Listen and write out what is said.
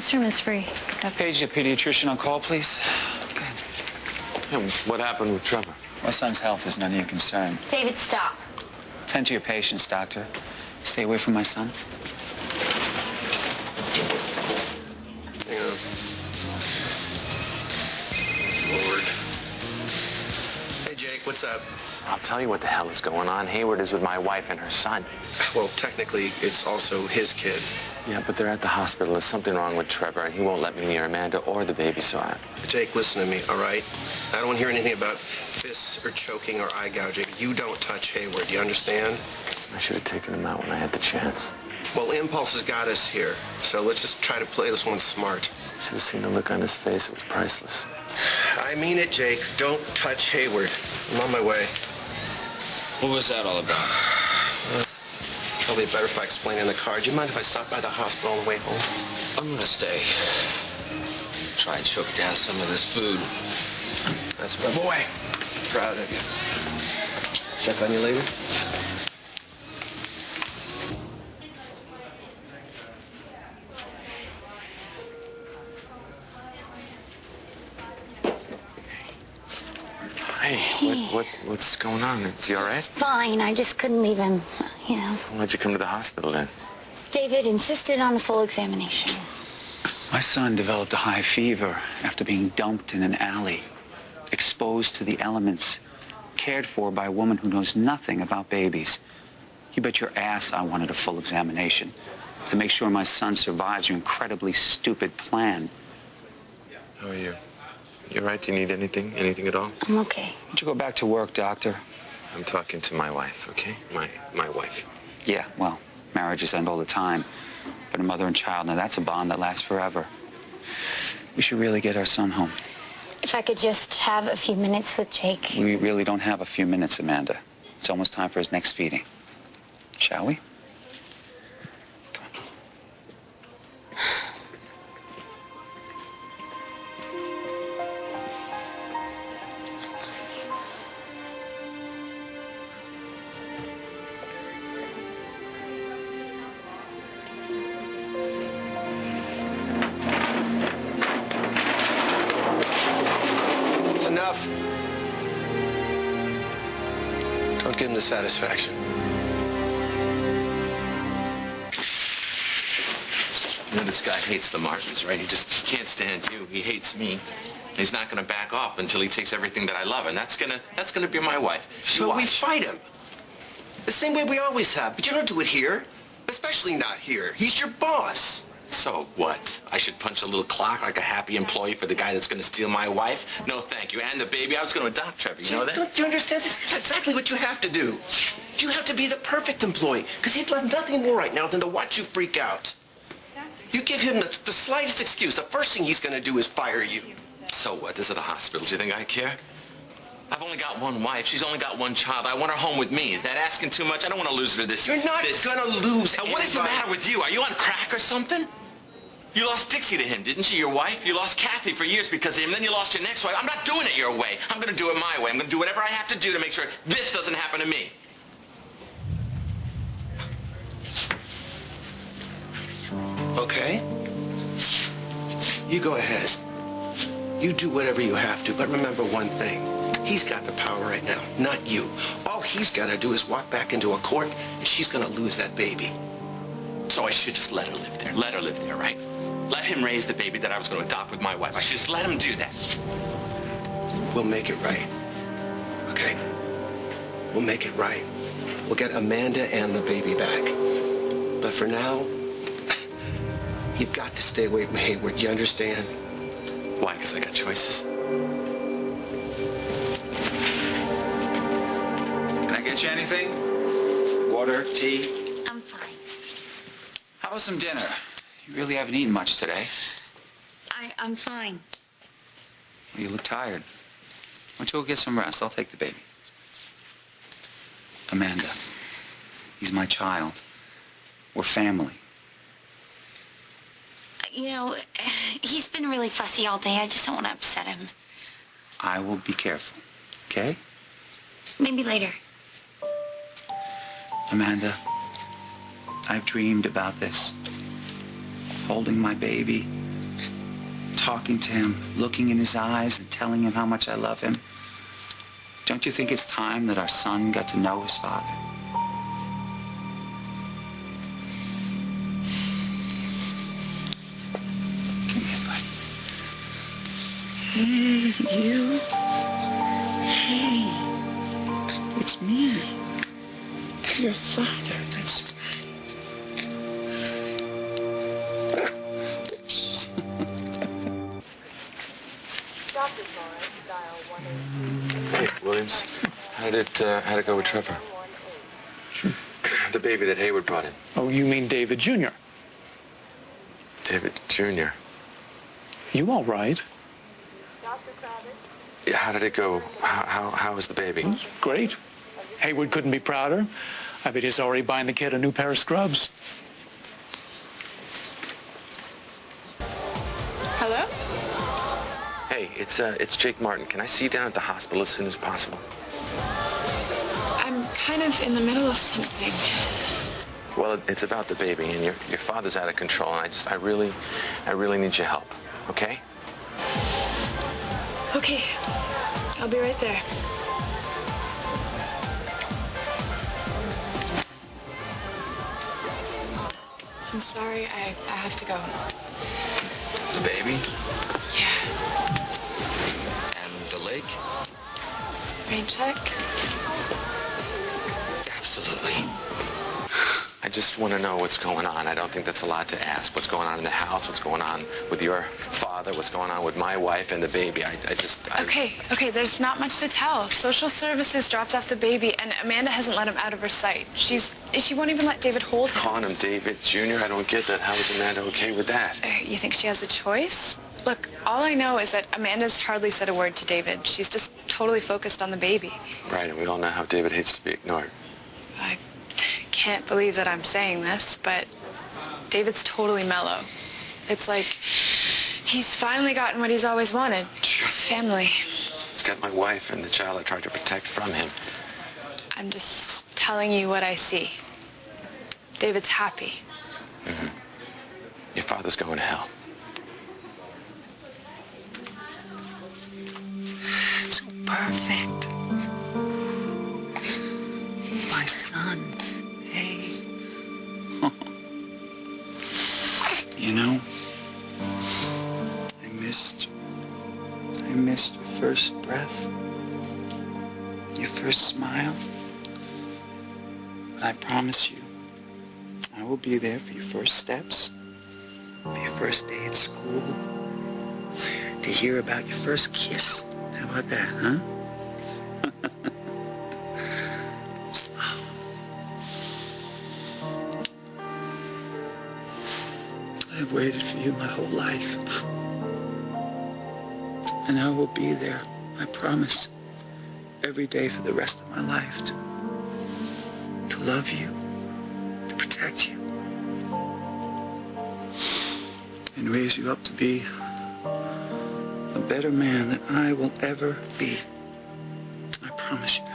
This room is free. Page, your pediatrician on call, please. Okay. Hey, what happened with Trevor? My son's health is none of your concern. David, stop. Tend to your patients, doctor. Stay away from my son. Hang on. Lord. Hey, Jake, what's up? I'll tell you what the hell is going on. Hayward is with my wife and her son. Well, technically, it's also his kid. Yeah, but they're at the hospital. There's something wrong with Trevor, and he won't let me near Amanda or the baby, so Jake, listen to me, all right? I don't want to hear anything about fists or choking or eye gouging. You don't touch Hayward, you understand? I should have taken him out when I had the chance. Well, impulse has got us here, so let's just try to play this one smart. Should have seen the look on his face. It was priceless. I mean it, Jake. Don't touch Hayward. I'm on my way. What was that all about? Probably better if I explain in the car. Do you mind if I stop by the hospital on the way home? I'm gonna stay. Try and choke down some of this food. That's my boy. Proud of you. Check on you later. Hey, what's going on? Is he all right? Fine. I just couldn't leave him, you know. Why'd you come to the hospital then? David insisted on a full examination. My son developed a high fever after being dumped in an alley, exposed to the elements, cared for by a woman who knows nothing about babies. You bet your ass I wanted a full examination to make sure my son survives your incredibly stupid plan. How are you? You all right? Do you need anything? Anything at all? I'm okay. Why don't you go back to work, doctor? I'm talking to my wife, okay? My wife. Yeah, well, marriages end all the time. But a mother and child, now that's a bond that lasts forever. We should really get our son home. If I could just have a few minutes with Jake. We really don't have a few minutes, Amanda. It's almost time for his next feeding. Shall we? Come on. It's enough. Don't give him the satisfaction. You know, this guy hates the Martins, right? He just can't stand you. He hates me. He's not gonna back off until he takes everything that I love, and that's gonna be my wife. You So we watch. fight him. The same way we always have. But you don't do it here. Especially not here. He's your boss. So what? I should punch a little clock like a happy employee for the guy that's gonna steal my wife? No, thank you. And the baby. I was gonna adopt Trevor. You know that? Don't you understand? This is exactly what you have to do. You have to be the perfect employee. Because he'd love nothing more right now than to watch you freak out. You give him the slightest excuse, the first thing he's going to do is fire you. So what? This is the hospital. Do you think I care? I've only got one wife. She's only got one child. I want her home with me. Is that asking too much? I don't want to lose her to this. You're not going to lose Now, what is the anybody. matter with you? Are you on crack or something? You lost Dixie to him, didn't you, your wife? You lost Kathy for years because of him. Then you lost your next wife. I'm not doing it your way. I'm going to do it my way. I'm going to do whatever I have to do to make sure this doesn't happen to me. Okay? You go ahead. You do whatever you have to, but remember one thing. He's got the power right now, not you. All he's got to do is walk back into a court, and she's going to lose that baby. So I should just let her live there. Let her live there, right? Let him raise the baby that I was going to adopt with my wife. I should just let him do that. We'll make it right. Okay? We'll make it right. We'll get Amanda and the baby back. But for now, you've got to stay away from Hayward. You understand? Why? Because I got choices. Can I get you anything? Water, tea? I'm fine. How about some dinner? You really haven't eaten much today. I'm fine. Well, you look tired. Why don't you go get some rest? I'll take the baby. Amanda, he's my child. We're family. You know, he's been really fussy all day. I just don't want to upset him. I will be careful, okay? Maybe later. Amanda, I've dreamed about this. Holding my baby, talking to him, looking in his eyes and telling him how much I love him. Don't you think it's time that our son got to know his father? Come here, buddy. Hey, you. Hey, it's me. It's your father. That's right. Hey, Williams, how'd it go with Trevor? The baby that Hayward brought in. Oh, you mean David Jr.? David Jr. You all right? Yeah, how did it go? How was the baby? Great. Hayward couldn't be prouder. I bet he's already buying the kid a new pair of scrubs. Hello? Hey, it's Jake Martin. Can I see you down at the hospital as soon as possible? I'm kind of in the middle of something. Well, it's about the baby, and your father's out of control, and I really need your help. Okay? Okay. I'll be right there. I'm sorry, I have to go. The baby Yeah. and the lake? Rain check? Absolutely. I just want to know what's going on. I don't think that's a lot to ask. What's going on in the house? What's going on with your father? What's going on with my wife and the baby? I Okay, there's not much to tell. Social services dropped off the baby, and Amanda hasn't let him out of her sight. She won't even let David hold him. Calling him David Jr.? I don't get that. How is Amanda okay with that? You think she has a choice? Look, all I know is that Amanda's hardly said a word to David. She's just totally focused on the baby. Right, and we all know how David hates to be ignored. I can't believe that I'm saying this, but David's totally mellow. It's like he's finally gotten what he's always wanted. Family. He's got my wife and the child I tried to protect from him. I'm just telling you what I see. David's happy. Mm-hmm. Your father's going to hell. So perfect. My son. Hey. You know, I missed your first breath, your first smile. But I promise you, I will be there for your first steps, for your first day at school, to hear about your first kiss. How about that, huh? I've waited for you my whole life. And I will be there, I promise, every day for the rest of my life to love you, to protect you, and raise you up to be a better man than I will ever be. I promise you that.